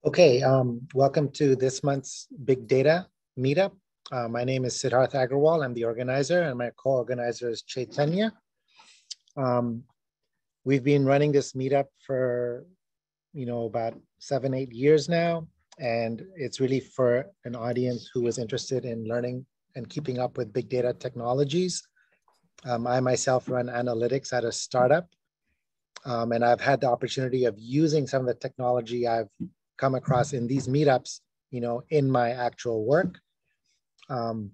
Okay, welcome to this month's Big Data Meetup. My name is Siddharth Agrawal. I'm the organizer, and my co-organizer is Chaitanya. We've been running this meetup for, about 7-8 years now, and it's really for an audience who is interested in learning and keeping up with big data technologies. I myself run analytics at a startup, and I've had the opportunity of using some of the technology I've come across in these meetups, in my actual work. And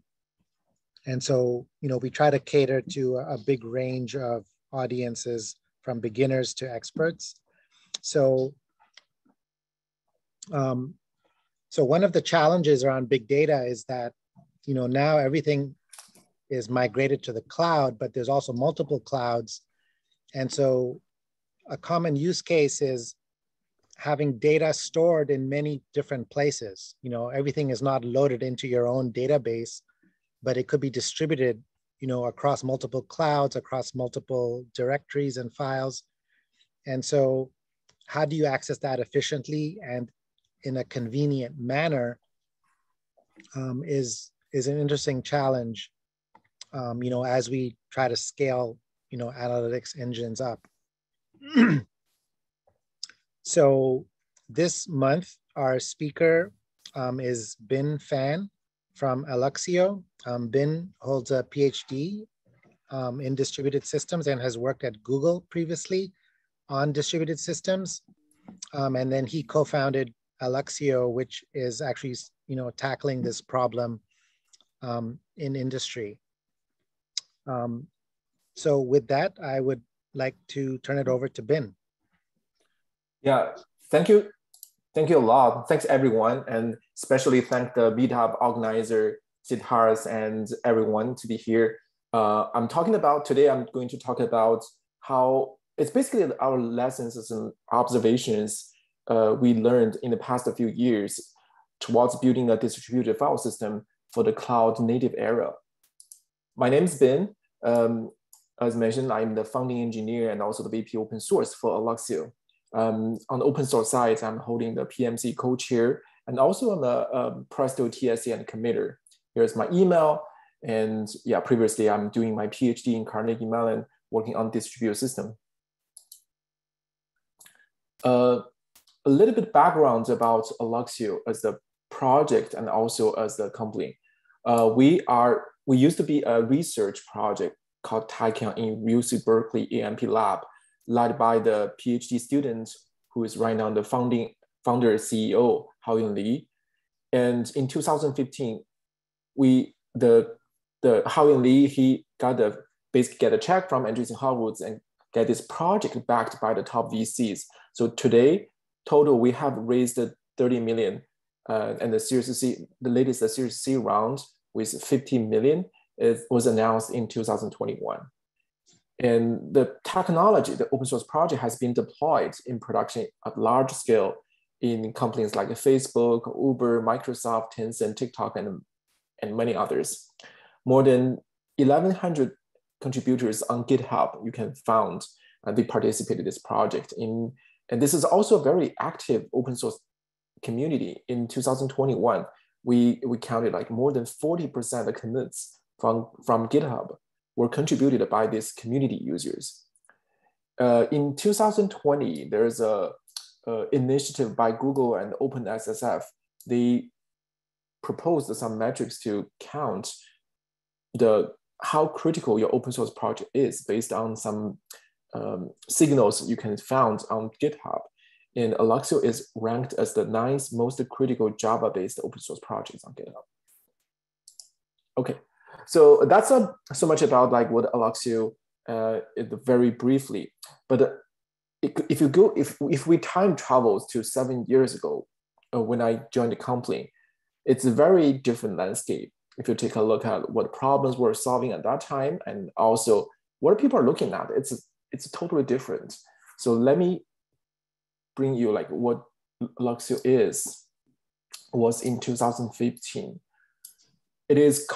so, we try to cater to a big range of audiences from beginners to experts. So, so one of the challenges around big data is that, now everything is migrated to the cloud, but there's also multiple clouds. And so a common use case is having data stored in many different places. Everything is not loaded into your own database, but it could be distributed, across multiple clouds, across multiple directories and files. And so how do you access that efficiently and in a convenient manner is an interesting challenge, as we try to scale, analytics engines up. So this month, our speaker is Bin Fan from Alluxio. Bin holds a PhD in distributed systems and has worked at Google previously on distributed systems. And then he co-founded Alluxio, which is actually, tackling this problem in industry. So with that, I would like to turn it over to Bin. Yeah, thank you. Thank you a lot. Thanks everyone. And especially thank the meetup organizer, Siddharth, and everyone to be here. Today I'm going to talk about how it's basically our lessons and observations we learned in the past few years towards building a distributed file system for the cloud native era. My name is Bin. As mentioned, I'm the founding engineer and also the VP open source for Alluxio. On the open source side, I'm holding the PMC co-chair and also on the Presto TSC and committer. Here's my email. And yeah, previously I'm doing my PhD in Carnegie Mellon, working on distributed system. A little bit background about Alluxio as the project and also as the company. We used to be a research project called Taikan in UC Berkeley AMP lab, led by the PhD student who is right now the founder CEO, Haoyun Li. And in 2015, the Haoyun Li, he basically get a check from Andreessen Horowitz and get this project backed by the top VCs. So today, total, we have raised 30 million and the latest Series C round with 15 million was announced in 2021. And the technology, the open source project has been deployed in production at large scale in companies like Facebook, Uber, Microsoft, Tencent, TikTok, and many others. More than 1,100 contributors on GitHub you can find, they participated in this project. And this is also a very active open source community. In 2021, we counted like more than 40% of the commits from GitHub were contributed by these community users. In 2020, there's a initiative by Google and OpenSSF. They proposed some metrics to count how critical your open source project is based on some signals you can find on GitHub. And Alluxio is ranked as the 9th most critical Java-based open source projects on GitHub. Okay. So that's so much about like what Alluxio very briefly. But if we time travels to 7 years ago, when I joined the company, it's a very different landscape. If you take a look at what problems we're solving at that time, and also what people are looking at, it's totally different. So let me bring you like what Alluxio was in 2015. It is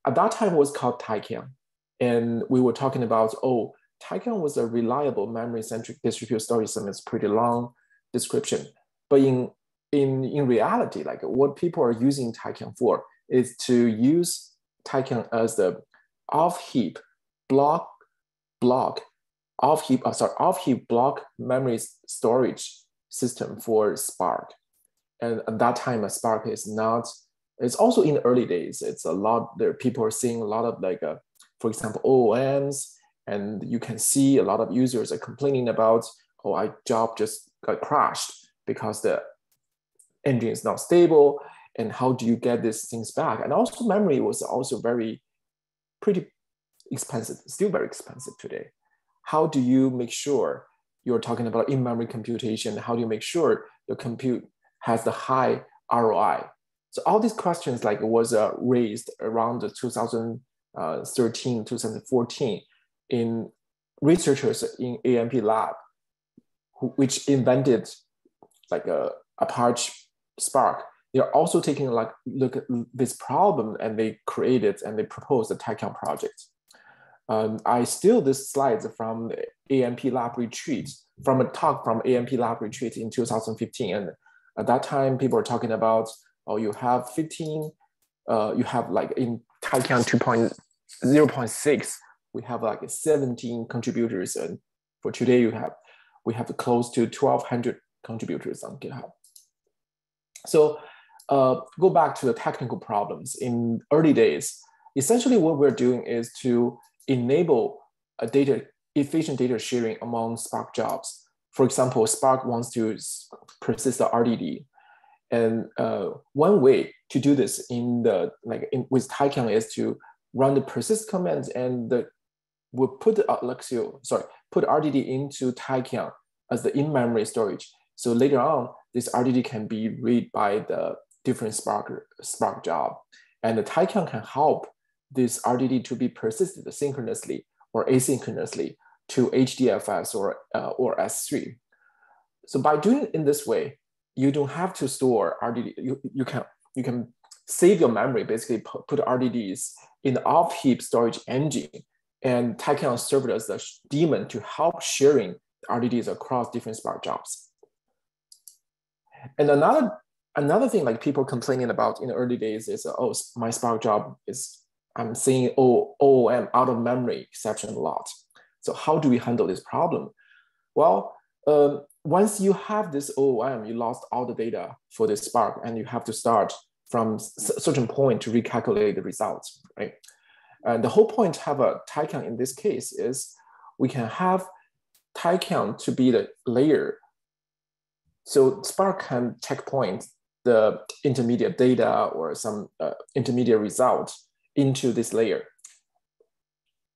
at that time, it was called Taikan. And we were talking about, Taikan was a reliable memory-centric distributed storage system. It's pretty long description. But in reality, like what people are using Taikan for is to use Taikan as the off-heap block off-heap block memory storage system for Spark. And at that time, Spark is not, it's also in the early days. It's a lot, there people are seeing a lot of like, for example, OOMs, and you can see a lot of users are complaining about, oh, my job just got crashed because the engine is not stable. And how do you get these things back? And also memory was also pretty expensive, still very expensive today. How do you make sure, you're talking about in-memory computation, how do you make sure your compute has the high ROI? So all these questions like was raised around 2013, 2014 in researchers in AMP lab, which invented like a Apache Spark. They're also taking like look at this problem, and they created and they proposed the Taikan project. I steal this slides from the AMP lab retreat, from a talk from AMP lab retreat in 2015. And at that time, people were talking about, oh, you have 15, you have like in Taikan 2.0.6, we have like 17 contributors. And for today, we have close to 1,200 contributors on GitHub. So go back to the technical problems. In early days, essentially what we're doing is to enable a efficient data sharing among Spark jobs. For example, Spark wants to persist the RDD. And one way to do this with Taikan is to run the persist command, and we'll put put RDD into Taikan as the in-memory storage. So later on, this RDD can be read by the different Spark job. And the Taikan can help this RDD to be persisted synchronously or asynchronously to HDFS or S3. So by doing it in this way, you don't have to store RDD. You can save your memory, basically put RDDs in the off-heap storage engine, and Taikan served as the daemon to help sharing RDDs across different Spark jobs. And another thing like people complaining about in the early days is, oh, my Spark job is, I'm seeing OOM out of memory exception a lot. So how do we handle this problem? Well, once you have this OOM, you lost all the data for this Spark, and you have to start from a certain point to recalculate the results, right? And the whole point to have a Taikan in this case is we can have Taikan to be the layer. So Spark can checkpoint the intermediate data or some intermediate result into this layer.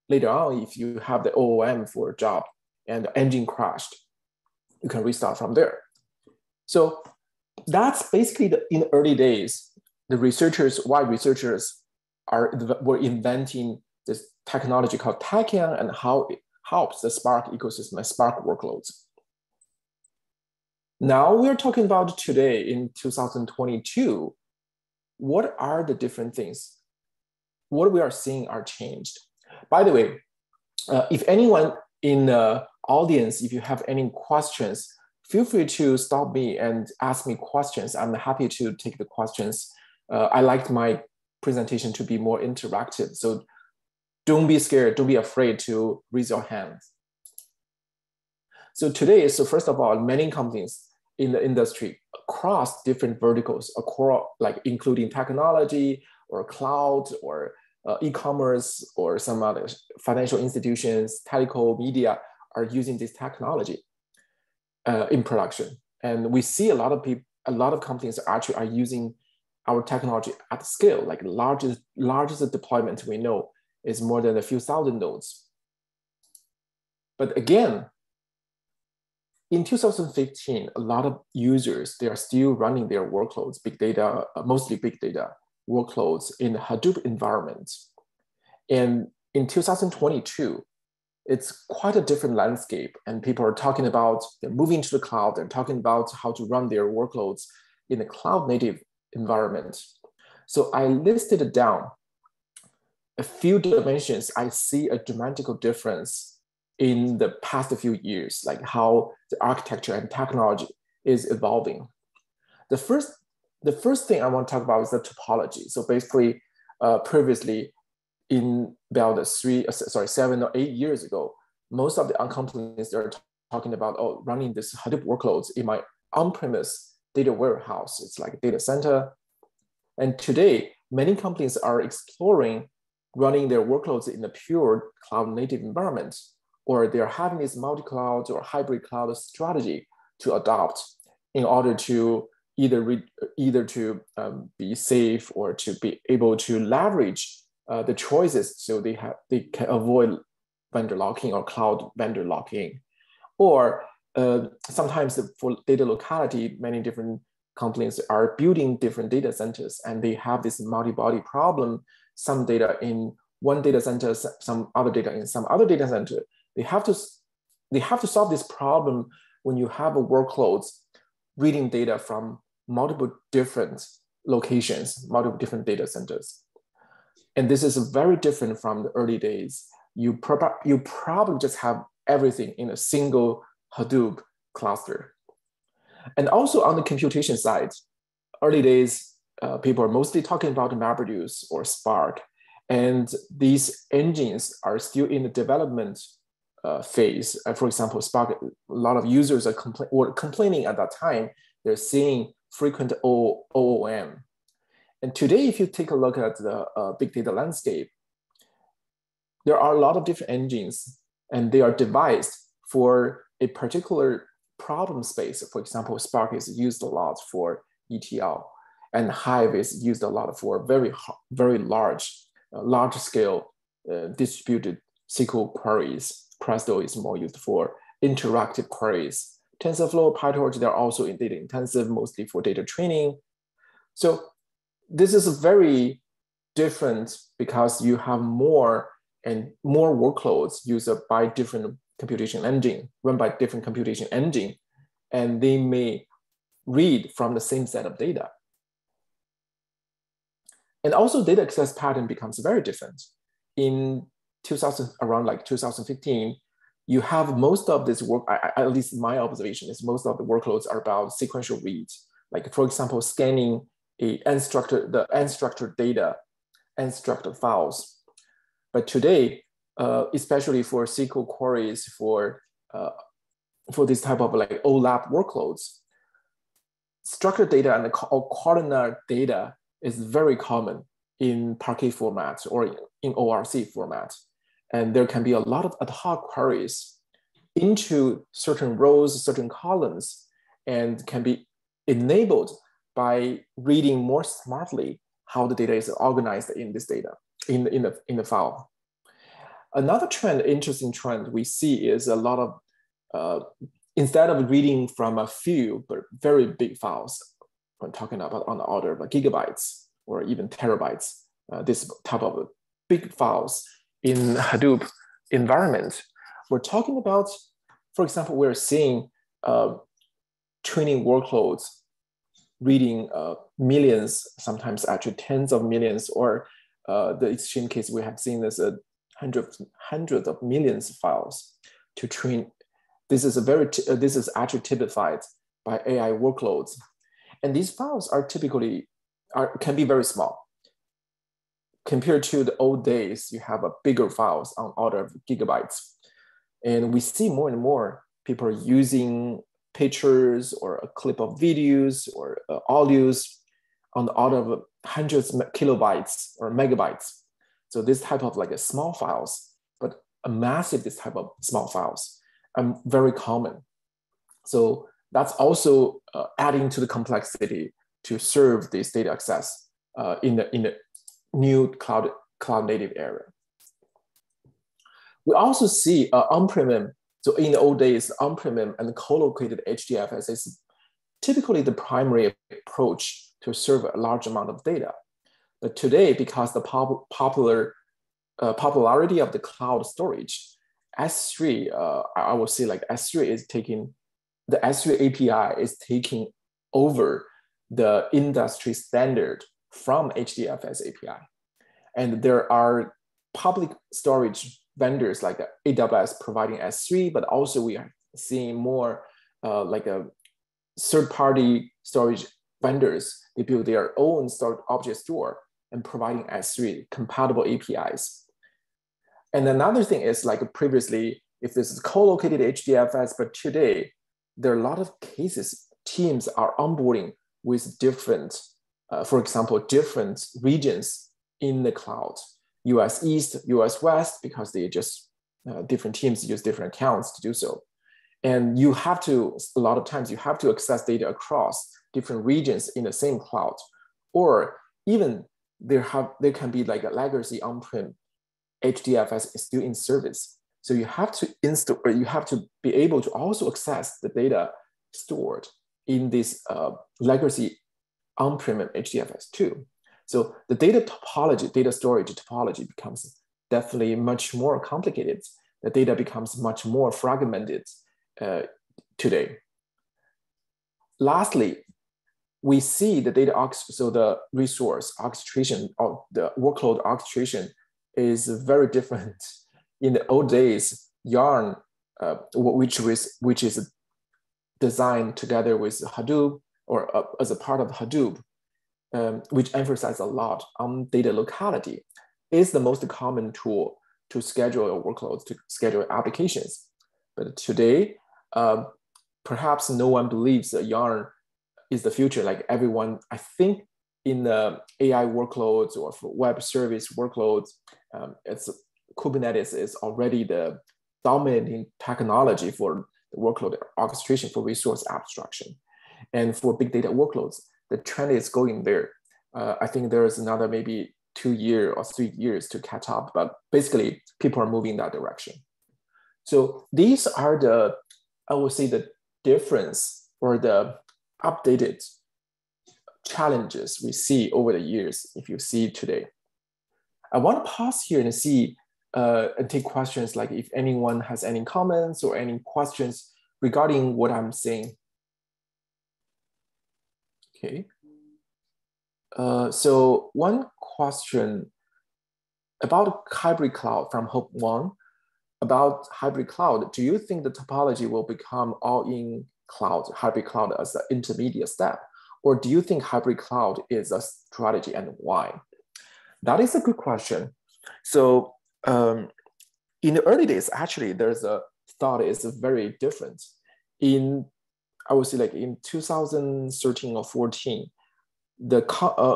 Later on, if you have the OOM for a job and the engine crashed, you can restart from there. So that's basically in the early days, why researchers were inventing this technology called Taikan and how it helps the Spark ecosystem and Spark workloads. Now we're talking about today in 2022, what are the different things? What we are seeing are changed. By the way, if anyone in the audience, if you have any questions, feel free to stop me and ask me questions. I'm happy to take the questions. I liked my presentation to be more interactive. So don't be scared, don't be afraid to raise your hand. So today, first of all, many companies in the industry across different verticals, like including technology or cloud or e-commerce or some other financial institutions, telco, media are using this technology in production. And we see a lot of companies actually are using our technology at scale, like largest deployment we know is more than a few thousand nodes. But again, in 2015, a lot of users, they are still running their workloads, big data, mostly big data workloads in the Hadoop environment. And in 2022, it's quite a different landscape. And people are talking about they're moving to the cloud. They're talking about how to run their workloads in a cloud native environment. So I listed down a few dimensions. I see a dramatic difference in the past few years, like how the architecture and technology is evolving. The first thing I want to talk about is the topology. So basically, previously, in about 7 or 8 years ago, most of the companies are talking about running this Hadoop workloads in my on-premise data warehouse. It's like a data center. And today, many companies are exploring running their workloads in a pure cloud-native environment, or they're having this multi-cloud or hybrid cloud strategy to adopt in order to either to be safe or to be able to leverage the choices so they can avoid vendor locking or cloud vendor locking. Or sometimes for data locality, many different companies are building different data centers and they have this multi-body problem, some data in one data center, some other data in some other data center. They have to solve this problem when you have a workloads reading data from multiple different locations, multiple different data centers. And this is very different from the early days. You probably just have everything in a single Hadoop cluster. And also on the computation side, early days, people are mostly talking about MapReduce or Spark. And these engines are still in the development phase. For example, Spark, a lot of users are complaining at that time. They're seeing frequent OOM. And today, if you take a look at the big data landscape, there are a lot of different engines, and they are devised for a particular problem space. For example, Spark is used a lot for ETL, and Hive is used a lot for very large scale distributed SQL queries. Presto is more used for interactive queries. TensorFlow, PyTorch, they're also in data intensive, mostly for data training. So this is very different because you have more and more workloads used by different computation engine, run by different computation engine, and they may read from the same set of data. And also data access pattern becomes very different. In around like 2015, you have most of this work, at least my observation is most of the workloads are about sequential reads. Like for example, scanning the unstructured data, unstructured files. But today, especially for SQL queries for this type of like OLAP workloads, structured data and columnar data is very common in Parquet format or in ORC format. And there can be a lot of ad hoc queries into certain rows, certain columns, and can be enabled by reading more smartly how the data is organized in this data, in the file. Another trend, interesting trend we see is a lot of, instead of reading from a few but very big files, I'm talking about on the order of gigabytes or even terabytes, this type of big files in Hadoop environment, we're talking about, for example, we're seeing training workloads reading millions, sometimes actually tens of millions, or the extreme case we have seen is hundreds of millions of files to train. This is actually typified by AI workloads, and these files are typically can be very small. Compared to the old days, you have a bigger files on order of gigabytes, and we see more and more people are using pictures or a clip of videos or audios on the order of hundreds of kilobytes or megabytes. So this type of like a small files, but a massive this type of small files are very common. So that's also adding to the complexity to serve this data access in the new cloud native era. We also see on-prem. So in the old days, on-prem and co-located HDFS is typically the primary approach to serve a large amount of data. But today, because the popularity of the cloud storage, S3, I would say like S3 is taking, the S3 API is taking over the industry standard from HDFS API. And there are public storage vendors like AWS providing S3, but also we are seeing more like a third-party storage vendors, they build their own object store and providing S3 compatible APIs. And another thing is like previously, if this is co-located HDFS, but today there are a lot of cases, teams are onboarding with different, for example, different regions in the cloud, US East, US West, because they just, different teams use different accounts to do so. And you have to, a lot of times you have to access data across different regions in the same cloud, or even there can be like a legacy on-prem HDFS is still in service. So you have to install, or you have to be able to also access the data stored in this legacy on-prem HDFS too. So the data topology, data storage topology becomes definitely much more complicated. The data becomes much more fragmented today. Lastly, we see the data, so the resource orchestration or the workload orchestration is very different. In the old days, Yarn, which is designed together with Hadoop or as a part of Hadoop, which emphasizes a lot on data locality, is the most common tool to schedule your workloads, to schedule applications. But today, perhaps no one believes that Yarn is the future. Like everyone, I think in the AI workloads or for web service workloads, Kubernetes is already the dominating technology for the workload orchestration for resource abstraction. And for big data workloads, the trend is going there. I think there is another maybe 2 years or 3 years to catch up, but basically people are moving that direction. So these are the, I would say, the difference or the updated challenges we see over the years if you see today. I want to pause here and see and take questions, like if anyone has any comments or any questions regarding what I'm saying. Okay. So one question about hybrid cloud from Hope One. About hybrid cloud, do you think the topology will become all-in cloud, hybrid cloud as the intermediate step? Or do you think hybrid cloud is a strategy, and why? That is a good question. So in the early days, actually, there's a thought is very different. I would say like in 2013 or 14,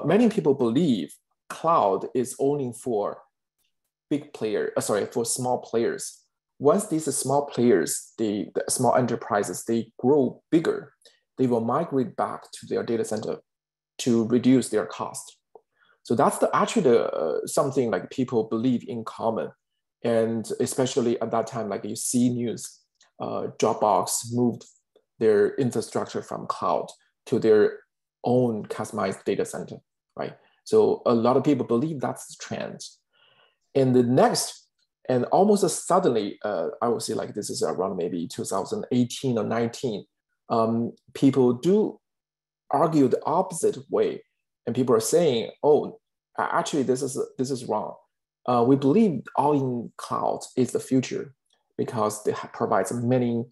many people believe cloud is only for for small players. Once these small players, the small enterprises, they grow bigger, they will migrate back to their data center to reduce their cost. So that's actually something like people believe in common. And especially at that time, like you see news, Dropbox moved their infrastructure from cloud to their own customized data center, right? So a lot of people believe that's the trend. And the next, and almost suddenly, I would say like this is around maybe 2018 or 19, people do argue the opposite way. And people are saying, oh, actually this is wrong. We believe all-in cloud is the future because it provides many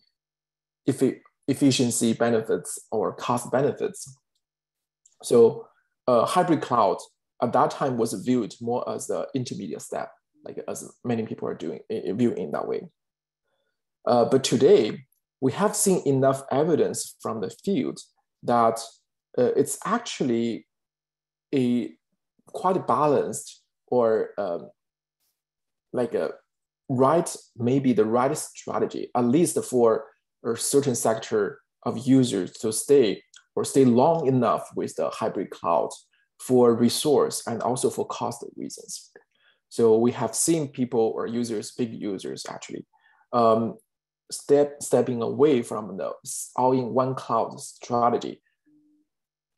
efficiency benefits or cost benefits. So hybrid cloud at that time was viewed more as the intermediate step, like as many people are viewing in that way. But today, we have seen enough evidence from the field that it's actually a quite balanced or maybe the right strategy, at least for a certain sector of users to stay long enough with the hybrid cloud for resource and also for cost reasons. So we have seen people or users, big users actually, stepping away from the all-in-one cloud strategy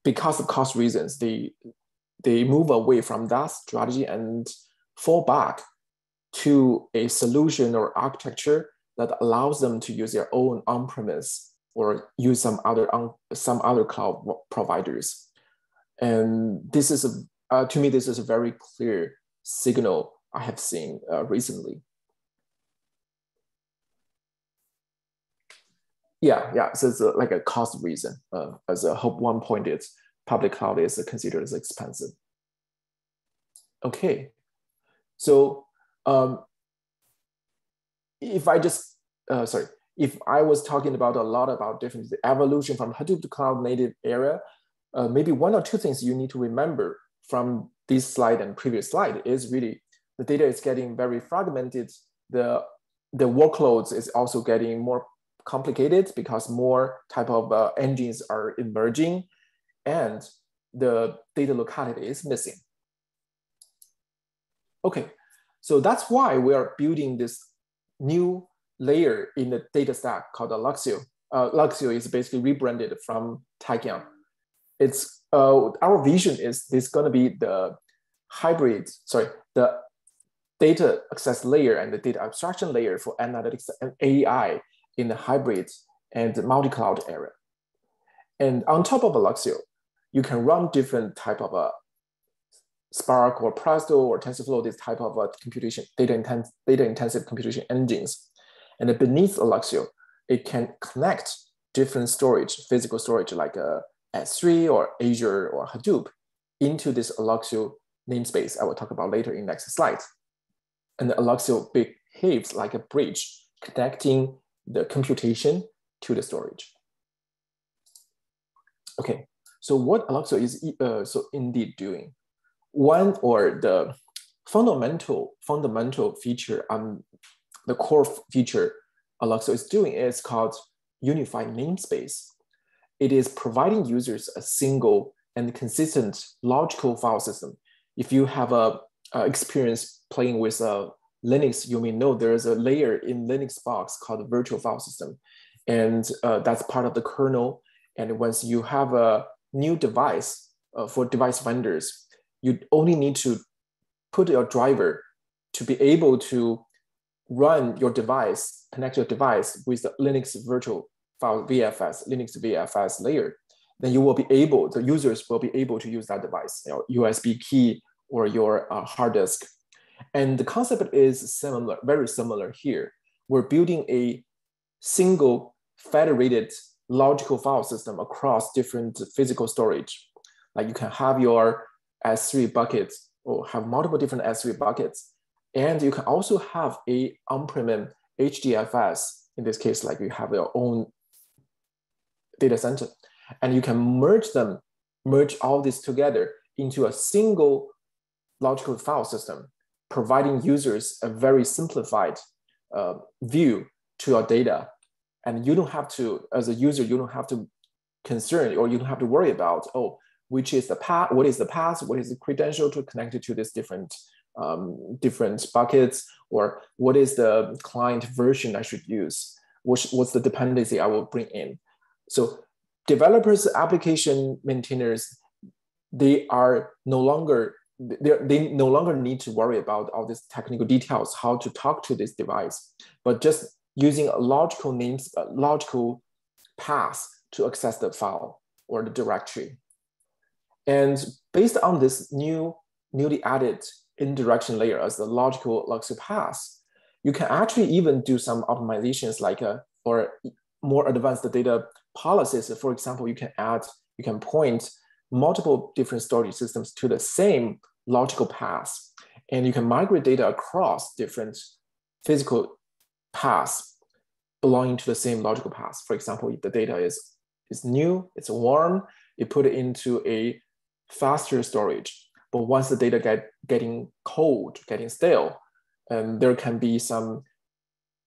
because of cost reasons. They move away from that strategy and fall back to a solution or architecture that allows them to use their own on-premise or use some other cloud providers. And this is to me, this is a very clear signal I have seen recently. Yeah. So it's like a cost reason, as Hope One pointed. public cloud is considered as expensive. Okay, so if I just, if I was talking about a lot about different the evolution from Hadoop to cloud native era, maybe one or two things you need to remember from this slide and previous slide is really the data is getting very fragmented. The workloads is also getting more complicated because more type of engines are emerging, and the data locality is missing. Okay, so that's why we are building this new layer in the data stack called Alluxio. Alluxio is basically rebranded from Tachyon. It's our vision is this going to be the hybrid, the data access layer and the data abstraction layer for analytics and AI in the hybrid and multi-cloud era. And on top of Alluxio, you can run different type of Spark or Presto or TensorFlow, this type of computation, data-intensive computation engines. And beneath Alluxio, it can connect different storage, physical storage like S3 or Azure or Hadoop into this Alluxio namespace I will talk about later in next slide. And the Alluxio behaves like a bridge connecting the computation to the storage. Okay, so what Alluxio is so indeed doing? One or the fundamental feature, the core feature Alluxio is doing is called unified namespace. It is providing users a single and consistent logical file system. If you have a experience playing with Linux, you may know there is a layer in Linux box called virtual file system, and that's part of the kernel. And once you have a new device for device vendors, you only need to put your driver to be able to run your device, connect your device with the Linux virtual file VFS, Linux VFS layer. Then you will be able, the users will be able to use that device, USB key or your hard disk. And the concept is similar, very similar here. We're building a single federated logical file system across different physical storage. Like you can have your S3 buckets or have multiple different S3 buckets. And you can also have a on-prem HDFS, in this case, like you have your own data center. And you can merge all this together into a single logical file system, providing users a very simplified view to your data. And you don't have to, as a user, you don't have to concern or you don't have to worry about, oh, which is the path, what is the path, what is the credential to connect it to this different buckets, or what is the client version I should use, what's the dependency I will bring in. So developers, application maintainers, they no longer need to worry about all these technical details, how to talk to this device, but just using a logical path to access the file or the directory. And based on this newly added indirection layer as the logical Alluxio path, you can actually even do some optimizations like or more advanced data policies. For example, you can point multiple different storage systems to the same logical path, and you can migrate data across different physical paths belonging to the same logical path. For example, if the data is new, it's warm, you put it into a faster storage. But once the data getting cold, getting stale, there can be some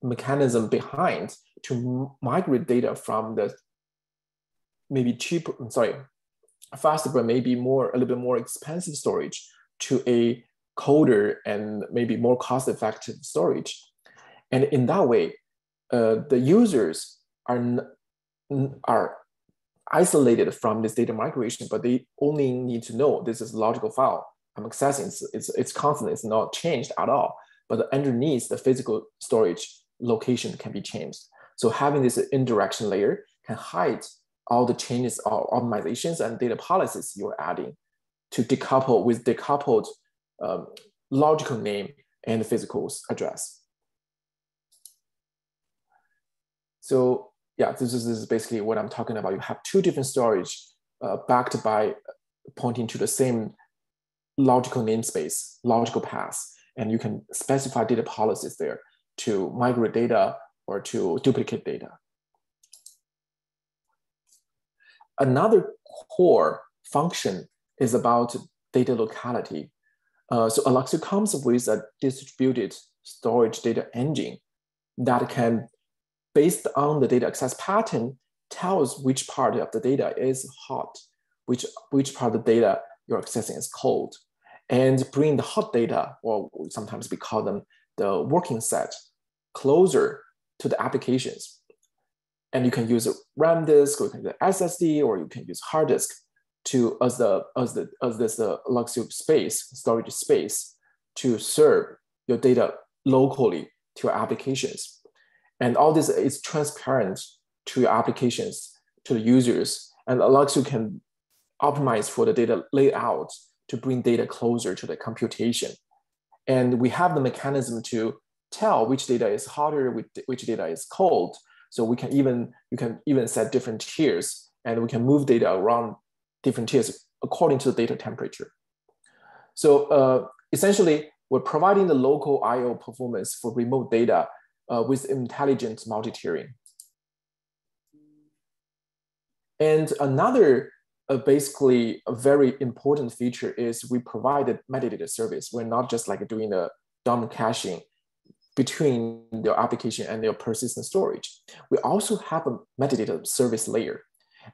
mechanism behind to migrate data from the maybe faster, but maybe a little bit more expensive storage to a colder and maybe more cost-effective storage. And in that way, the users are isolated from this data migration, but they only need to know this is a logical file I'm accessing. It's constant, it's not changed at all. But underneath, the physical storage location can be changed. So having this indirection layer can hide all the changes or optimizations and data policies you're adding to decouple with decoupled logical name and physical address. So yeah, this is basically what I'm talking about. You have two different storage backed by pointing to the same logical namespace, logical paths, and you can specify data policies there to migrate data or to duplicate data. Another core function is about data locality. So Alluxio comes with a distributed storage data engine that can, based on the data access pattern, tells which part of the data is hot, which part of the data you're accessing is cold, and bring the hot data, or sometimes we call them the working set, closer to the applications. And you can use a RAM disk, or you can use SSD, or you can use hard disk to as this Alluxio space, storage space, to serve your data locally to your applications. And all this is transparent to your applications, to the users, and Alluxio can optimize for the data layout to bring data closer to the computation. And we have the mechanism to tell which data is hotter, which data is cold. So you can even set different tiers, and we can move data around different tiers according to the data temperature. So essentially, we're providing the local I/O performance for remote data with intelligent multi-tiering. And another basically a very important feature is we provided metadata service. We're not just like doing the dumb caching between your application and your persistent storage. We also have a metadata service layer.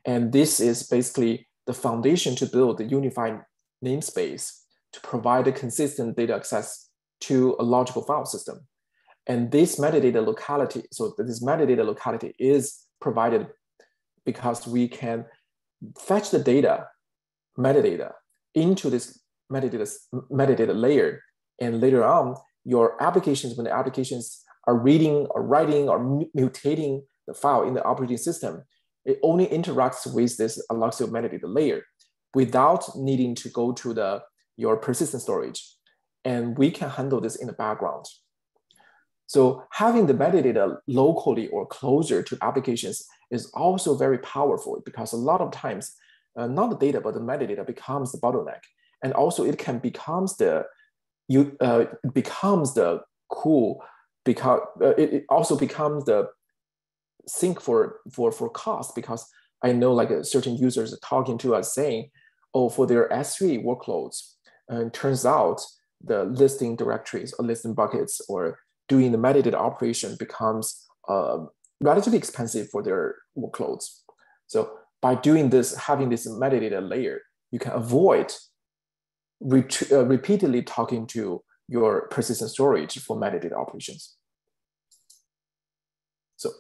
And this is basically the foundation to build a unified namespace to provide a consistent data access to a logical file system. And this metadata locality, so this metadata locality is provided because we can fetch the data, metadata, into this metadata layer. And later on, your applications, when the applications are reading or writing or mutating the file in the operating system, it only interacts with this Alluxio metadata layer without needing to go to your persistent storage. And we can handle this in the background. So having the metadata locally or closer to applications is also very powerful, because a lot of times, not the data, but the metadata becomes the bottleneck. And also it can becomes the cool, because it also becomes the sink for cost, because I know like certain users are talking to us saying, oh, for their S3 workloads, and it turns out the listing directories or listing buckets or doing the metadata operation becomes relatively expensive for their workloads. So by doing this, having this metadata layer, you can avoid repeatedly talking to your persistent storage for metadata operations. So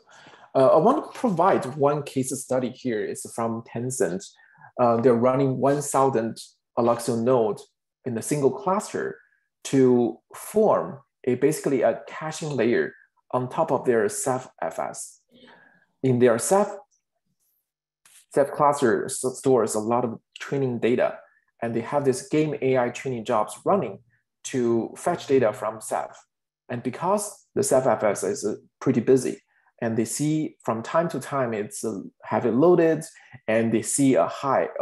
I want to provide one case study here. It's from Tencent. They're running 1,000 Alluxio node in a single cluster to form basically a caching layer on top of their Ceph FS. In their Ceph cluster stores a lot of training data, and they have this game AI training jobs running to fetch data from Ceph. And because the Ceph FS is pretty busy, and they see from time to time it's heavy loaded, and they see a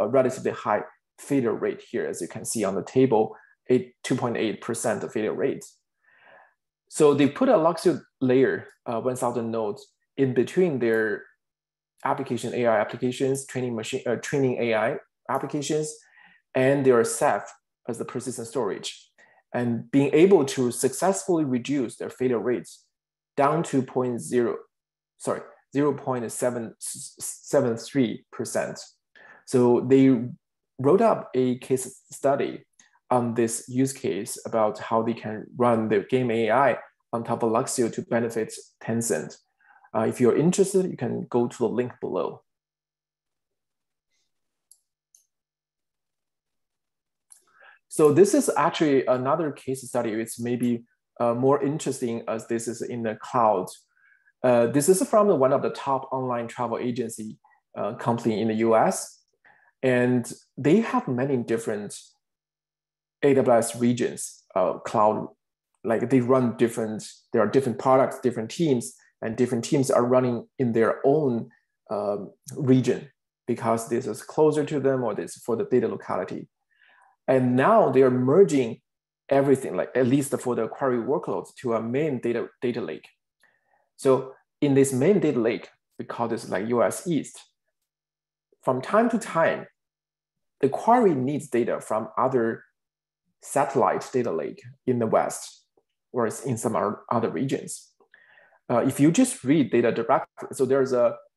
relatively high failure rate here, as you can see on the table, 2.8% failure rate. So they put a Alluxio layer, 1,000 nodes, in between their application AI applications, training AI applications, and their Ceph as the persistent storage, and being able to successfully reduce their failure rates down to 0.73%. So they wrote up a case study on this use case about how they can run their game AI on top of Alluxio to benefit Tencent. If you're interested, you can go to the link below. So this is actually another case study. It's maybe more interesting as this is in the cloud. This is from one of the top online travel agency company in the US. And they have many different AWS regions, cloud, like they run there are different products, different teams, and different teams are running in their own region, because this is closer to them or this is for the data locality. And now they are merging everything, like at least for the query workloads, to a main data lake. So in this main data lake, we call this like US East. From time to time, the query needs data from other satellite data lake in the West or in some other regions. If you just read data directly, so there's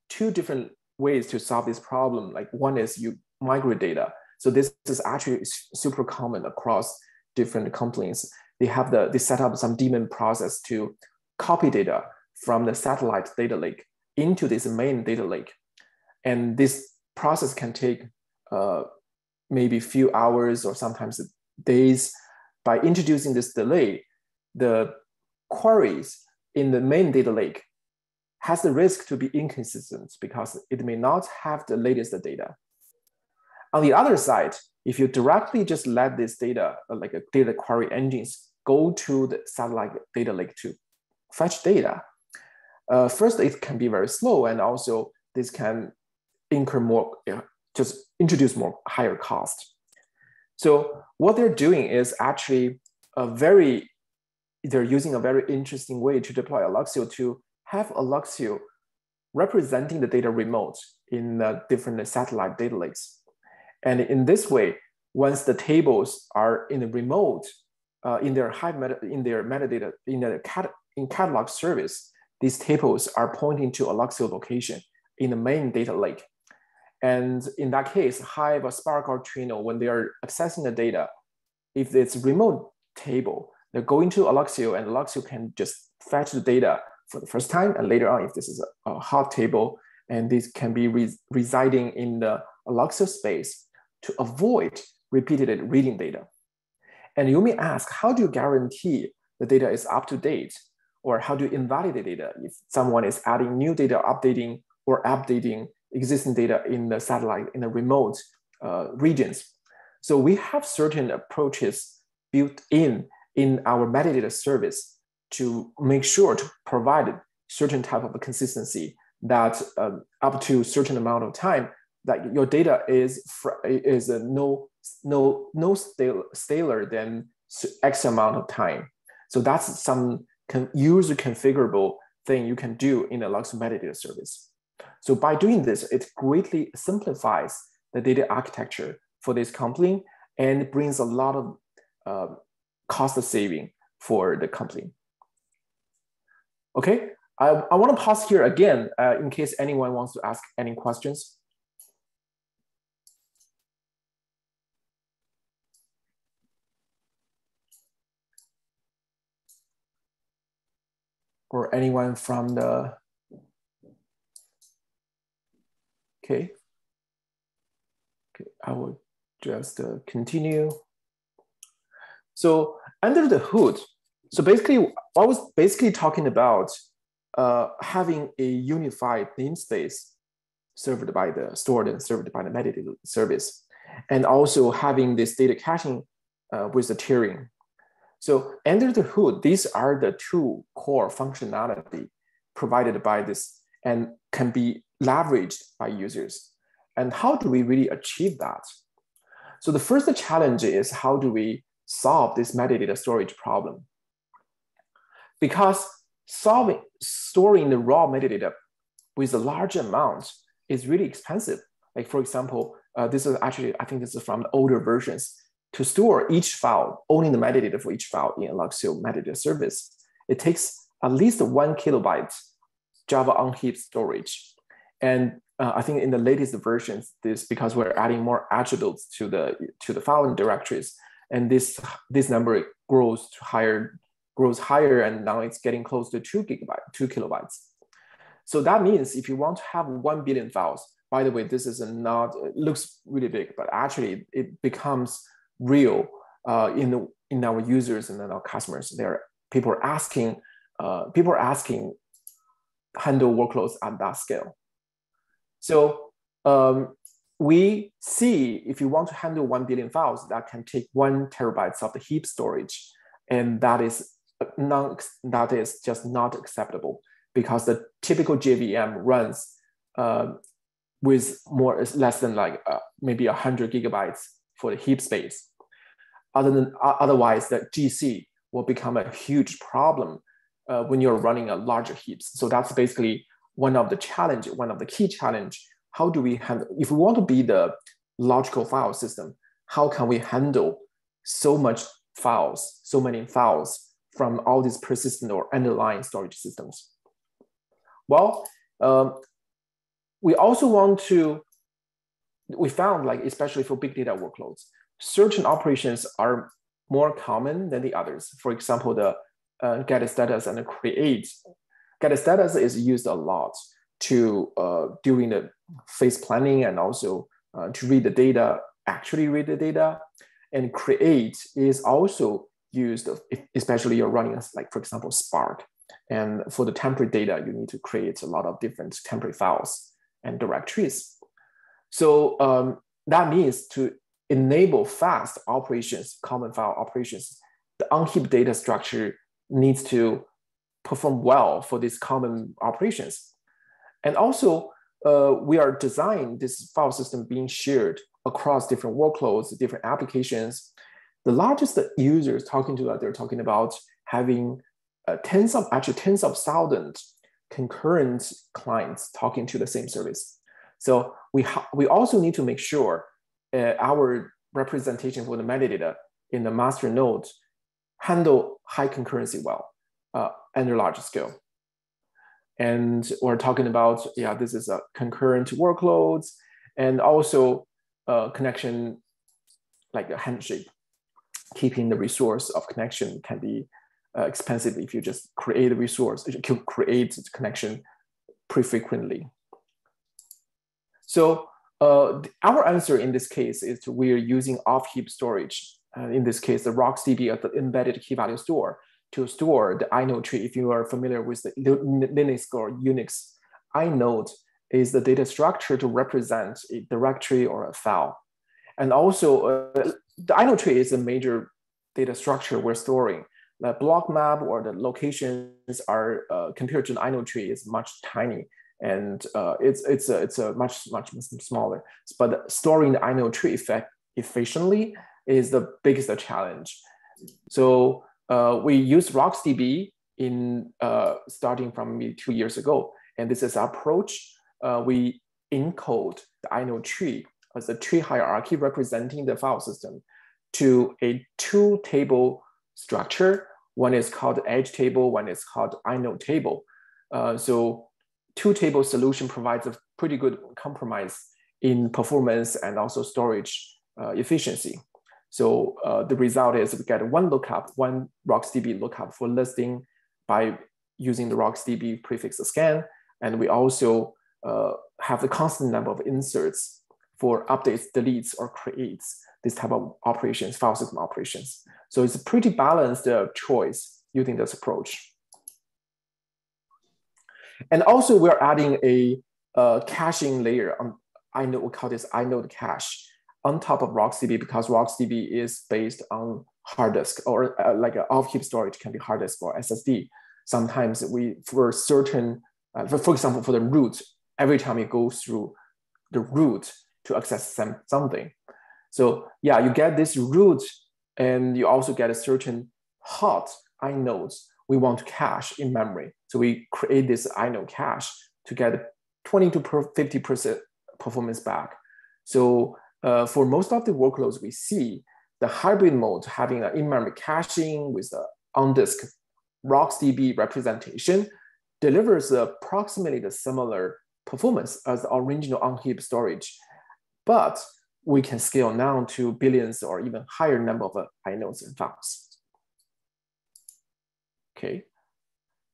two different ways to solve this problem. Like one is you migrate data. So this is actually super common across different companies. They set up some daemon process to copy data from the satellite data lake into this main data lake. And this process can take maybe a few hours or sometimes days. By introducing this delay, the queries in the main data lake has the risk to be inconsistent because it may not have the latest data. On the other side, if you directly just let this data, like a data query engines, go to the satellite data lake to fetch data, first, it can be very slow, and also this can incur more, just introduce more higher cost. So what they're doing is actually they're using a very interesting way to deploy Alluxio to have Alluxio representing the data remote in different satellite data lakes. And in this way, once the tables are in the remote, in their Hive metadata, in catalog service, these tables are pointing to Alluxio location in the main data lake. And in that case, Hive or Spark or Trino, when they are accessing the data, if it's remote table, they're going to Alluxio, and Alluxio can just fetch the data for the first time. And later on, if this is a hot table, and this can be residing in the Alluxio space to avoid repeated reading data. And you may ask, how do you guarantee the data is up to date? Or how do you invalidate data if someone is adding new data, updating or updating existing data in the satellite, in the remote regions? So we have certain approaches built in our metadata service to make sure to provide certain type of consistency that up to a certain amount of time, that your data is no staler than X amount of time. So that's some user configurable thing you can do in the Alluxio metadata service. So by doing this, it greatly simplifies the data architecture for this company and brings a lot of cost saving for the company. Okay, I want to pause here again in case anyone wants to ask any questions. Or anyone from the, okay, I will just continue. So under the hood, so basically, I was basically talking about having a unified namespace served by the stored and served by the metadata service, and also having this data caching with the tiering. So under the hood, these are the two core functionality provided by this and can be leveraged by users. And how do we really achieve that? So the first challenge is, how do we solve this metadata storage problem? Because storing the raw metadata with a large amount is really expensive. Like for example, this is actually, I think this is from the older versions. To store each file, owning the metadata for each file in Alluxio metadata service, it takes at least 1 kilobyte Java on-heap storage. And I think in the latest versions, this, because we're adding more attributes to the file and directories, and this number grows higher, and now it's getting close to 2 kilobytes. So that means if you want to have 1 billion files, by the way, this is not, it looks really big, but actually it becomes real in our users and then our customers. People are asking handle workloads at that scale. So we see if you want to handle 1 billion files, that can take 1 terabyte of the heap storage, and that is just not acceptable, because the typical JVM runs with less than like maybe 100 gigabytes for the heap space. Otherwise, the GC will become a huge problem when you're running a larger heaps. So that's basically one of the key challenge. How do we handle, if we want to be the logical file system, how can we handle so many files from all these persistent or underlying storage systems? Well, we found, like, especially for big data workloads, certain operations are more common than the others. For example, the get status and the create. Get status is used a lot to during the phase planning and also to read the data, actually read the data. And create is also used, especially you're running, like, for example, Spark. And for the temporary data, you need to create a lot of different temporary files and directories. So that means to enable fast operations, common file operations, the on-heap data structure needs to perform well for these common operations. And also, we are designing this file system being shared across different workloads, different applications. The largest users talking to that, they're talking about having tens of thousands concurrent clients talking to the same service. So we also need to make sure our representation for the metadata in the master node handle high concurrency well under large scale. And we're talking about, this is a concurrent workloads and also connection, like a handshake. Keeping the resource of connection can be expensive if you just create a resource, you can create the connection pretty frequently. So our answer in this case is we're using off-heap storage. In this case, the RocksDB as the embedded key value store to store the inode tree. If you are familiar with the Linux or Unix, inode is the data structure to represent a directory or a file. And also, the inode tree is a major data structure we're storing. The block map or the locations are compared to the inode tree is much tiny, and it's a much smaller. But storing the inode tree efficiently is the biggest challenge. So we use RocksDB in starting from maybe 2 years ago, and this is our approach. We encode the inode tree as a tree hierarchy representing the file system to a two-table structure. One is called edge table, one is called inode table. So two-table solution provides a pretty good compromise in performance and also storage efficiency. So the result is we get one lookup, one RocksDB lookup for listing by using the RocksDB prefix scan. And we also have the constant number of inserts for updates, deletes, or creates, this type of operations, file system operations. So it's a pretty balanced choice using this approach. And also we're adding a caching layer on inode, we call this inode cache, on top of RocksDB, because RocksDB is based on hard disk, or like an off-heap storage can be hard disk or SSD. Sometimes for certain, for example, for the root, every time you go through the root to access something. So yeah, you get this root, and you also get a certain hot inodes we want to cache in memory. So we create this inode cache to get 20 to 50% performance back. So for most of the workloads we see, the hybrid mode having an in-memory caching with the on-disk RocksDB representation delivers approximately the similar performance as the original on-heap storage, but we can scale down to billions or even higher number of inodes and files. Okay,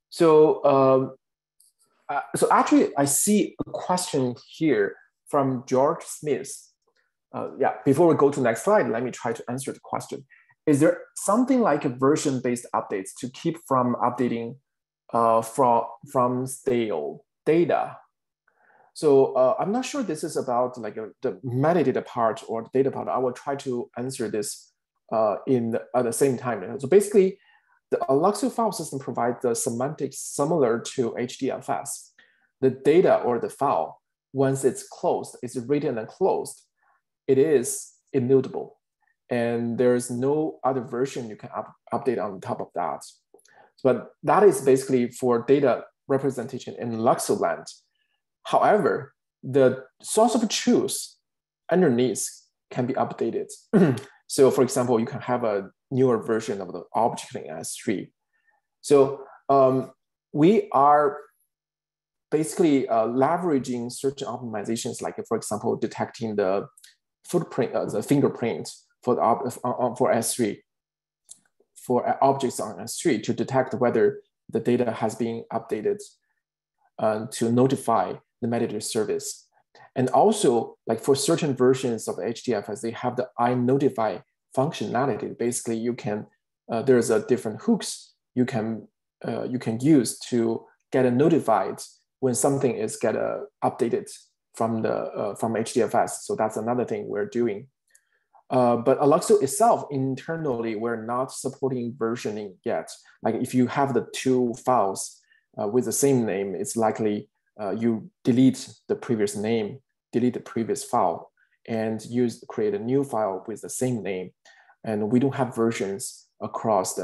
so actually I see a question here from George Smith. Yeah, before we go to the next slide, let me try to answer the question. Is there something like a version-based updates to keep from updating from stale data? So I'm not sure this is about like the metadata part or the data part. I will try to answer this at the same time. So basically, the Alluxio file system provides the semantics similar to HDFS. The data or the file once it's closed, it's written and closed, it is immutable. And there's no other version you can update on top of that. But that is basically for data representation in Alluxio land. However, the source of truth underneath can be updated. So for example, you can have a newer version of the object in S3. So we are basically leveraging certain optimizations, like for example, detecting the footprint, the fingerprint for S3, for objects on S3 to detect whether the data has been updated to notify the MapReduce service. And also, like for certain versions of HDFS, they have the iNotify functionality. Basically, you can there's a different hooks you can use to get a notified when something is updated from the from HDFS. So that's another thing we're doing. But Alluxio itself, internally, we're not supporting versioning yet. Like if you have the two files with the same name, it's likely you delete the previous name, delete the previous file, and create a new file with the same name. And we don't have versions across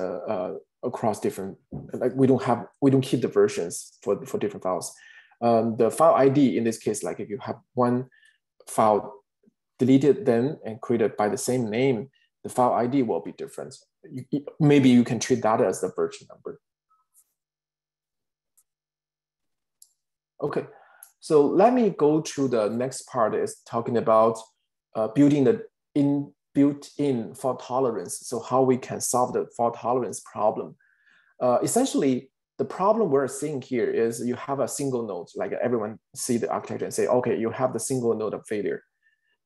different, like we don't keep the versions for different files. The file ID in this case, like if you have one file deleted then and created by the same name, the file ID will be different. Maybe you can treat that as the version number. Okay, so let me go to the next part, is talking about building the built-in fault tolerance. So how we can solve the fault tolerance problem. Essentially, the problem we're seeing here is you have a single node, like everyone see the architecture and say, okay, you have the single node of failure.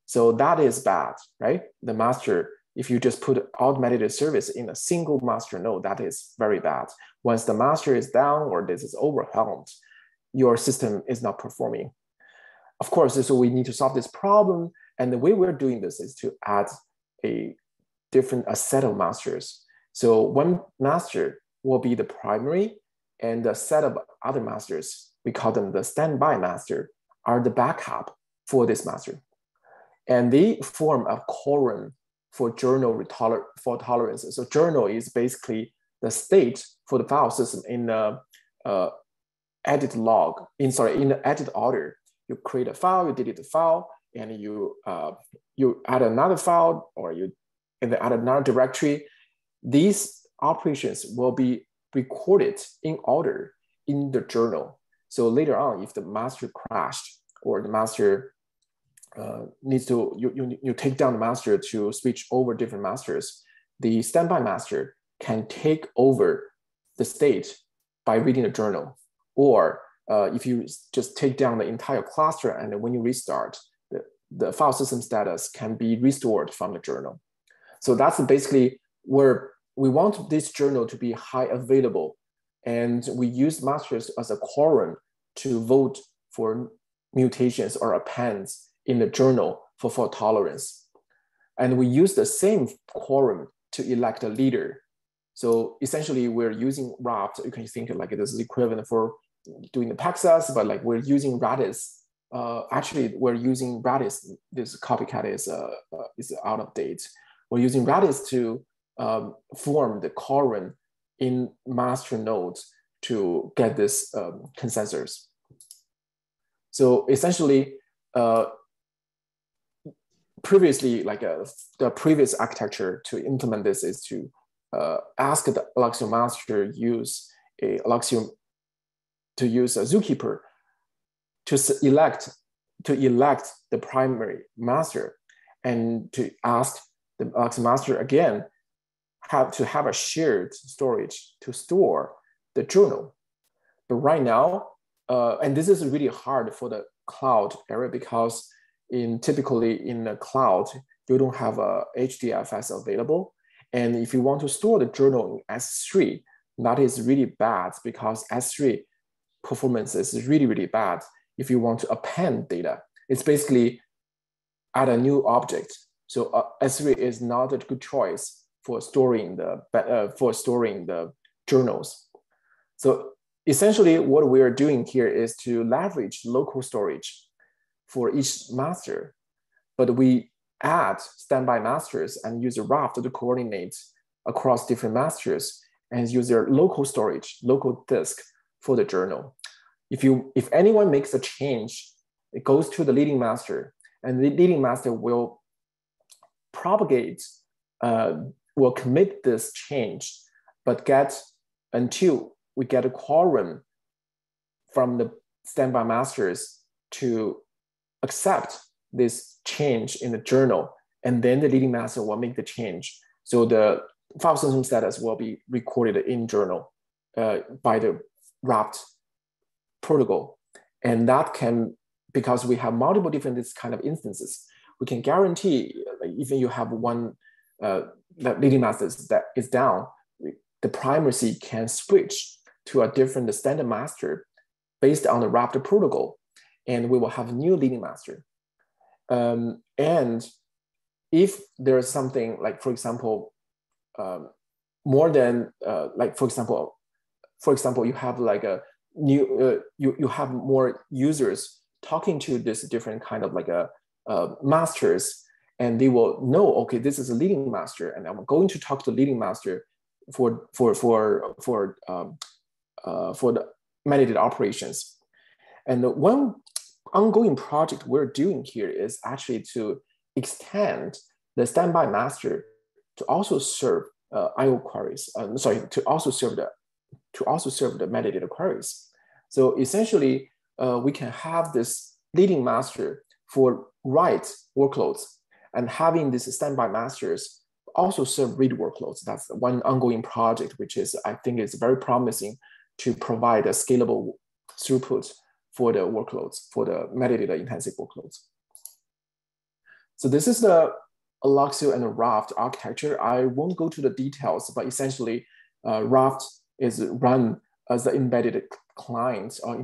So that is bad, right? The master, if you just put automated service in a single master node, that is very bad. Once the master is down or this is overwhelmed, your system is not performing. Of course, so we need to solve this problem. And the way we're doing this is to add a set of masters. So one master will be the primary, and a set of other masters, we call them the standby master, are the backup for this master. And they form a quorum for journal fault tolerance. So journal is basically the state for the file system in the edit log, in the edit order. You create a file, you delete the file, and you add another file, or you add another directory. These operations will be recorded in order in the journal. So later on, if the master crashed or the master needs to, you take down the master to switch over different masters, the standby master can take over the state by reading the journal. Or if you just take down the entire cluster, and then when you restart, the file system status can be restored from the journal. So that's basically where we want this journal to be high available. And we use masters as a quorum to vote for mutations or appends in the journal for fault tolerance. And we use the same quorum to elect a leader. So essentially we're using Raft. You can think of like this is equivalent for doing the Paxos, but like we're using Redis. Actually, we're using Redis. This copycat is out of date. We're using Redis to form the quorum in master nodes to get this consensus. So essentially, previously, like the previous architecture to implement this is to ask the Alluxio master use a zookeeper to elect the primary master, and to ask the Alluxio master again to have a shared storage to store the journal. But right now, and this is really hard for the cloud area, because typically in the cloud, you don't have a HDFS available. And if you want to store the journal in S3, that is really bad, because S3 performance is really, really bad. If you want to append data, it's basically add a new object. So S3 is not a good choice for storing the journals. So essentially what we are doing here is to leverage local storage. for each master, but we add standby masters and use a raft to coordinate across different masters and use their local storage, local disk for the journal. If anyone makes a change, it goes to the leading master, and the leading master will propagate, will commit this change, but until we get a quorum from the standby masters to accept this change in the journal, and then the leading master will make the change. So the file system status will be recorded in journal by the wrapped protocol. And that can, because we have multiple different this kind of instances, we can guarantee, like, even you have one that leading master that is down, the primacy can switch to a different standard master based on the wrapped protocol, and we will have a new leading master. And if there is something like, for example, more than like, for example, you have like a new, you have more users talking to this different kind of like a masters, and they will know, okay, this is a leading master, and I'm going to talk to the leading master for the managed operations. And the one ongoing project we're doing here is actually to extend the standby master to also serve IO queries. To also serve the metadata queries. So essentially, we can have this leading master for write workloads, and having these standby masters also serve read workloads. That's one ongoing project, which is, I think, is very promising to provide a scalable throughput for the workloads, for the metadata intensive workloads. So this is the Alluxio and the Raft architecture. I won't go to the details, but essentially Raft is run as the embedded client or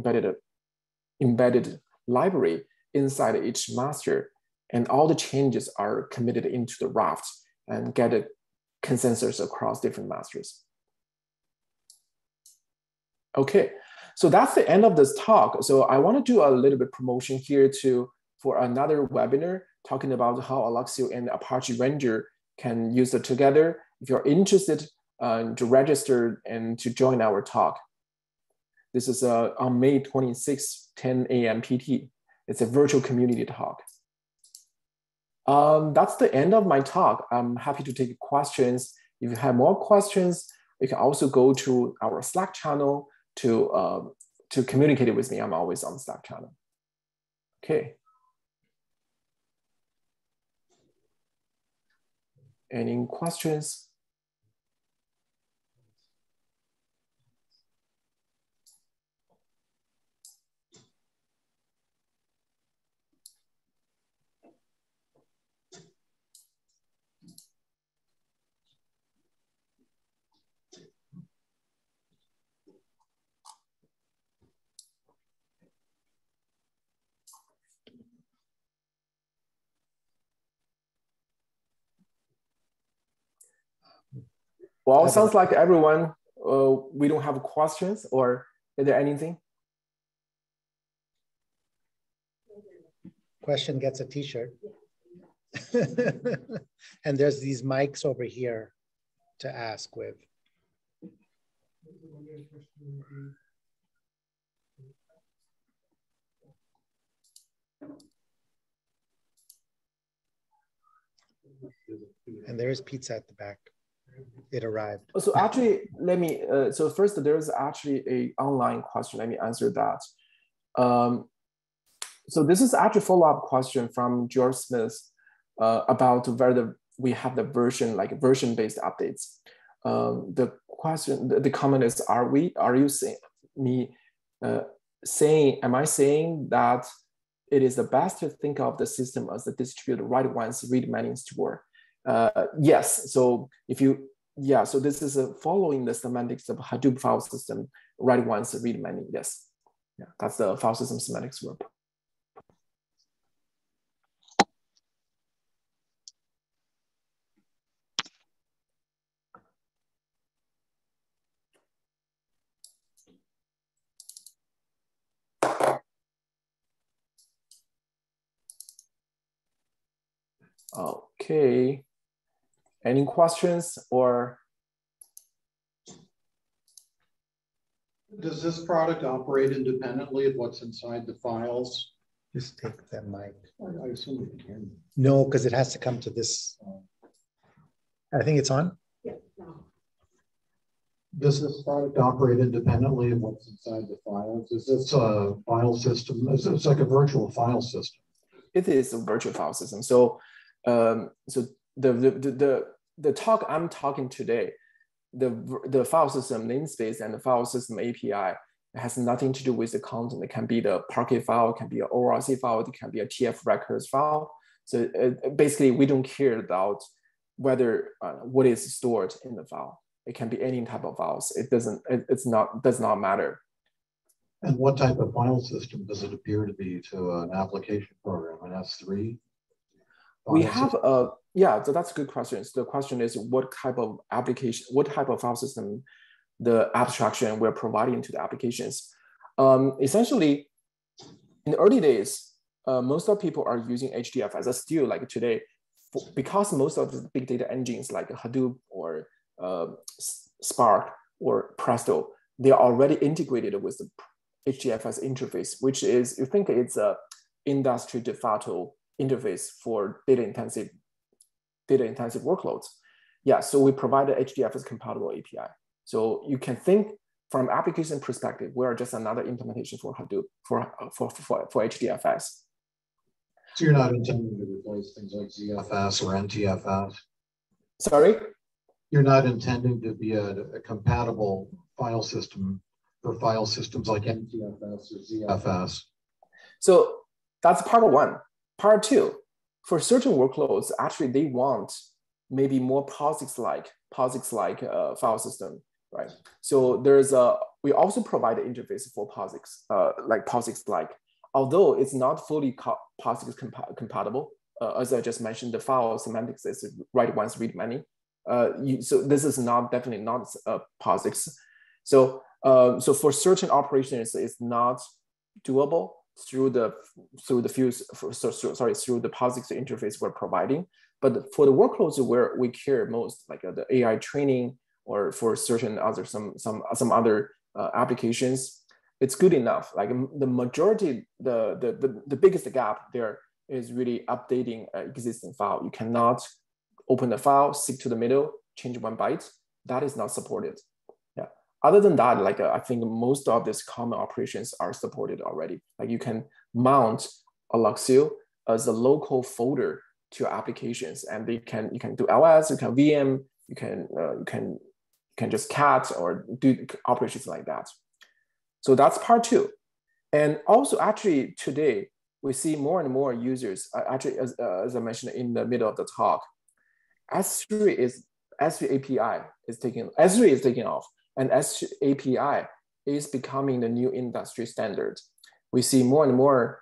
embedded library inside each master. And all the changes are committed into the Raft and get a consensus across different masters. Okay, so that's the end of this talk. So I want to do a little bit promotion here for another webinar talking about how Alluxio and Apache Ranger can use it together. If you're interested to register and to join our talk, this is on May 26, 10 a.m. PT. It's a virtual community talk. That's the end of my talk. I'm happy to take questions. If you have more questions, you can also go to our Slack channel to communicate with me. I'm always on the Slack channel. Okay. Any questions? Well, it sounds like everyone, we don't have questions, or is there anything? Question gets a t-shirt. And there's these mics over here to ask with. And there is pizza at the back. It arrived. So actually, let me, so first there's actually an online question. Let me answer that. So this is actually a follow-up question from George Smith about whether we have the version-based updates. The question, the comment is, are you saying, am I saying that it is the best to think of the system as the distributed write once, read many store? Yes, so so this is following the semantics of Hadoop file system, write once, read many, yes. Yeah, that's the file system semantics work. Okay. Any questions or? Does this product operate independently of what's inside the files? Just take that mic. I assume it can. No, because it has to come to this. I think it's on. Does this product operate independently of what's inside the files? Is this a file system? It's like a virtual file system. It is a virtual file system. So, so the talk I'm talking today, the file system namespace and the file system API has nothing to do with the content. It can be the Parquet file, it can be an ORC file, it can be a TF records file. So basically, we don't care about whether what is stored in the file. It can be any type of files. It does not matter. And what type of file system does it appear to be to an application program, an S3? We have yeah, so that's a good question. So the question is what type of application, what type of file system the abstraction we're providing to the applications. Essentially, in the early days, most of people are using HDFS. Still, like today, because most of the big data engines like Hadoop or Spark or Presto, they are already integrated with the HDFS interface, which is, you think it's a industry de facto interface for data intensive workloads. Yeah, so we provide a HDFS compatible API. So you can think from application perspective, we are just another implementation for Hadoop for HDFS. So you're not intending to replace things like ZFS or NTFS? Sorry? You're not intending to be a compatible file system for file systems like NTFS or ZFS? So that's part one. Part two, for certain workloads, actually they want maybe more POSIX-like file system, right? So we also provide an interface for POSIX, like POSIX-like. Although it's not fully POSIX compatible, as I just mentioned, the file semantics is write once, read many. So this is definitely not POSIX. So for certain operations, it's not doable through the POSIX interface we're providing. But for the workloads where we care most, like the AI training or for certain other some other applications, it's good enough. Like the majority, the biggest gap there is really updating an existing file. You cannot open the file, stick to the middle, change 1 byte. That is not supported. Yeah. Other than that, like I think most of these common operations are supported already. Like you can mount Alluxio as a local folder to your applications, and you can do LS, you can VM, you can just cat or do operations like that. So that's part two. And also actually today, we see more and more users, actually as I mentioned in the middle of the talk, S3 API is taking off, and S3 API is becoming the new industry standard. We see more and more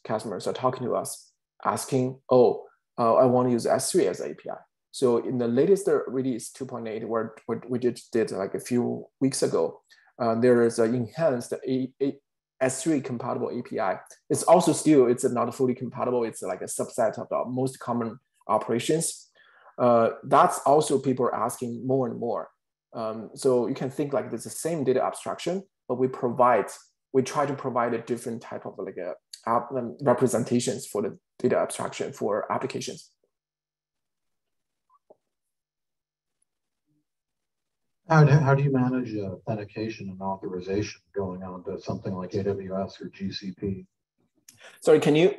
customers are talking to us asking, I want to use S3 as API. So in the latest release 2.8, where we did like a few weeks ago, there is an enhanced S3 compatible API. It's also still, it's not fully compatible. It's like a subset of the most common operations. That's also people are asking more and more. So you can think like it's the same data abstraction, but we try to provide a different type of like representations for the data abstraction for applications. How do you manage authentication and authorization going on to something like AWS or GCP? Sorry, can you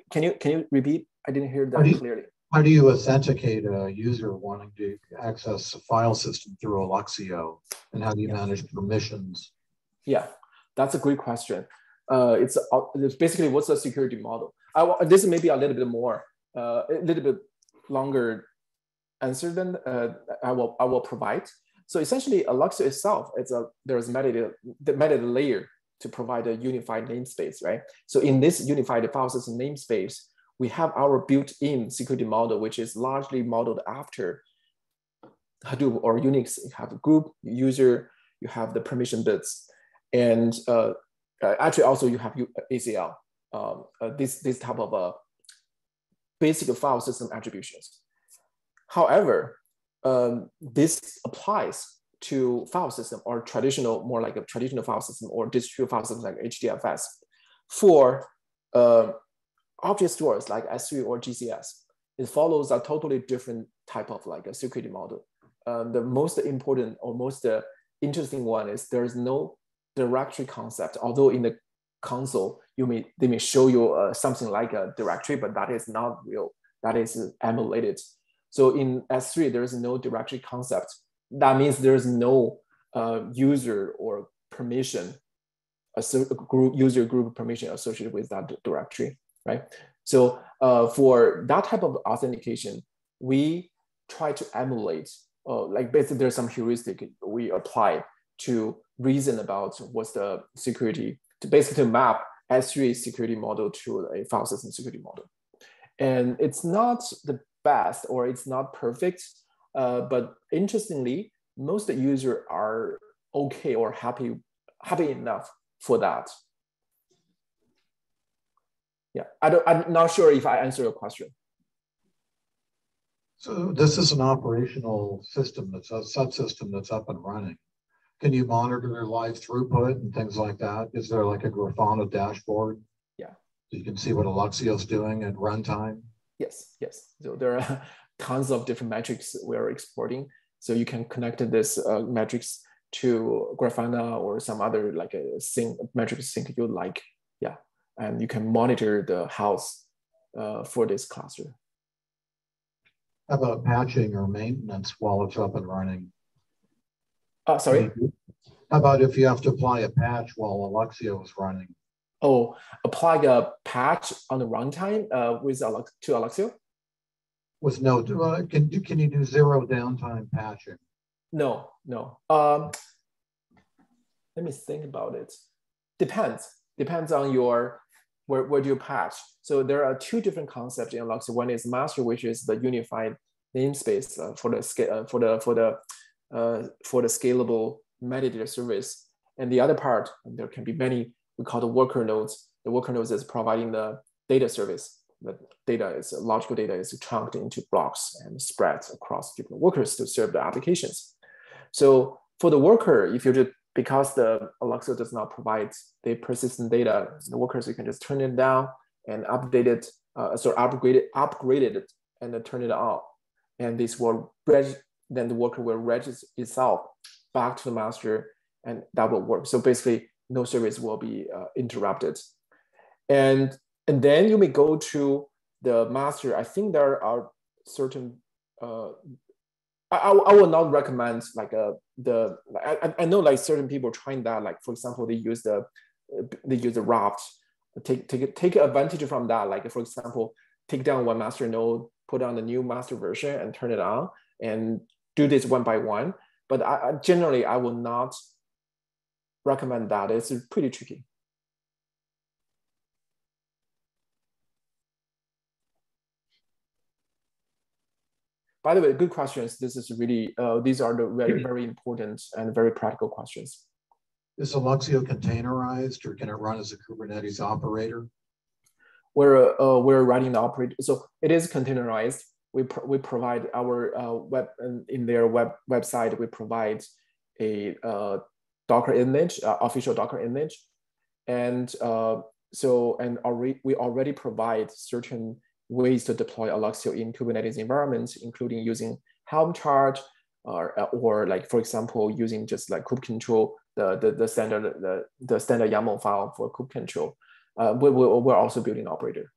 repeat? I didn't hear that clearly. How do you authenticate a user wanting to access a file system through Alluxio, and how do you manage permissions? Yeah, that's a great question. It's basically what's the security model? This may be a little bit more, a little bit longer answer than I will provide. So essentially, Alluxio itself, there's metadata layer to provide a unified namespace, right? So in this unified file system namespace, we have our built-in security model, which is largely modeled after Hadoop or Unix. You have a group, user, you have the permission bits, and actually also you have ACL. This type of basic file system attributions. However, this applies to file system or traditional, more like a traditional file system or distributed file system like HDFS. For object stores like S3 or GCS, it follows a totally different type of like a security model. The most important or most interesting one is there is no directory concept. Although in the console, they may show you something like a directory, but that is not real. That is emulated. So in S3, there is no directory concept. That means there is no user or permission, user group permission associated with that directory, right? So for that type of authentication, we try to emulate, like basically there's some heuristic we apply to reason about what's the security, to basically map S3 security model to a file system security model. And it's not the best or it's not perfect, but interestingly, most users are okay or happy enough for that. Yeah, I'm not sure if I answer your question. So this is an operational system, that's a subsystem that's up and running. Can you monitor their live throughput and things like that? Is there like a Grafana dashboard? Yeah. So you can see what Alluxio's doing at runtime? Yes, yes. So there are tons of different metrics we're exporting. So you can connect this metrics to Grafana or some other like a metric sync you like. Yeah, and you can monitor the health for this cluster. How about patching or maintenance while it's up and running? Sorry? How about if you have to apply a patch while Alluxio is running? Oh, apply a patch on the runtime to Alluxio? With no, can you do zero downtime patching? No. Let me think about it. Depends on your where do you patch. So there are two different concepts in Alluxio. One is master, which is the unified namespace for the scalable metadata service. And the other part, and there can be many, we call the worker nodes. The worker nodes is providing the data service. The logical data is chunked into blocks and spread across different workers to serve the applications. So for the worker, because the Alluxio does not provide the persistent data, the workers, you can just turn it down and update it, upgrade it, and then turn it on. And this will then the worker will register itself back to the master, and that will work. So basically, no service will be interrupted. And then you may go to the master. I think there are certain. I will not recommend like I know like certain people trying that. Like for example, they use the raft. Take advantage from that. Like for example, take down one master node, put on the new master version, and turn it on, and do this one by one. But generally, I will not recommend that. It's pretty tricky. By the way, good questions. This is really, these are the very, very important and very practical questions. Is Alluxio containerized, or can it run as a Kubernetes operator? We're running the operator. So it is containerized. We provide our web, in their website, we provide a Docker image, official Docker image. And we already provide certain ways to deploy Alluxio in Kubernetes environments, including using Helm chart, or like for example using just like kube control, the standard YAML file for kube control. We're also building an operator.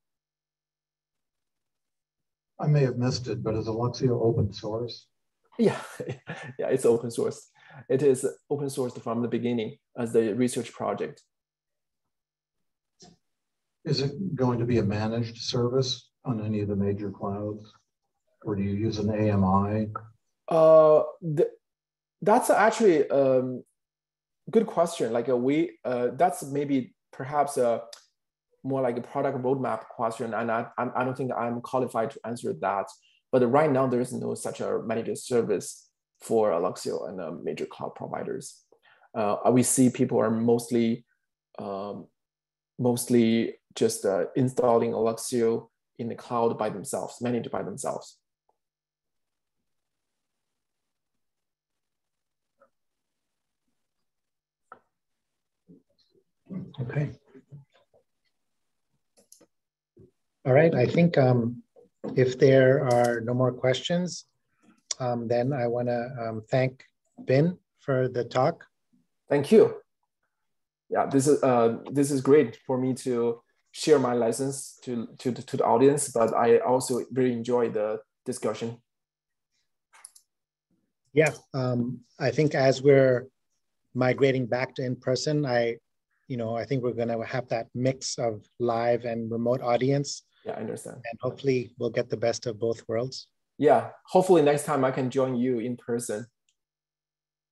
I may have missed it, but is Alluxio open source? Yeah, yeah, it's open source. It is open sourced from the beginning as the research project. Is it going to be a managed service on any of the major clouds, or do you use an AMI? That's actually a good question. Like that's maybe perhaps more like a product roadmap question, and I don't think I'm qualified to answer that. But right now, there is no such a managed service for Alluxio and major cloud providers. We see people are mostly just installing Alluxio in the cloud by themselves, managed by themselves. Okay. All right. I think if there are no more questions, then I want to thank Ben for the talk. Thank you. Yeah, this is great for me to share my lessons to the audience, but I also really enjoy the discussion. Yeah, I think as we're migrating back to in-person, I think we're going to have that mix of live and remote audience. Yeah, I understand. And hopefully we'll get the best of both worlds. Yeah, hopefully next time I can join you in person.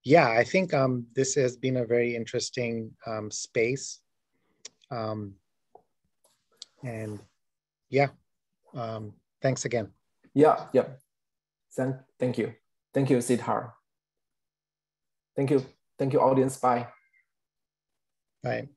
Yeah, I think this has been a very interesting space. And yeah, thanks again. Yeah. Thank you. Thank you, Siddharth. Thank you, audience. Bye. Bye.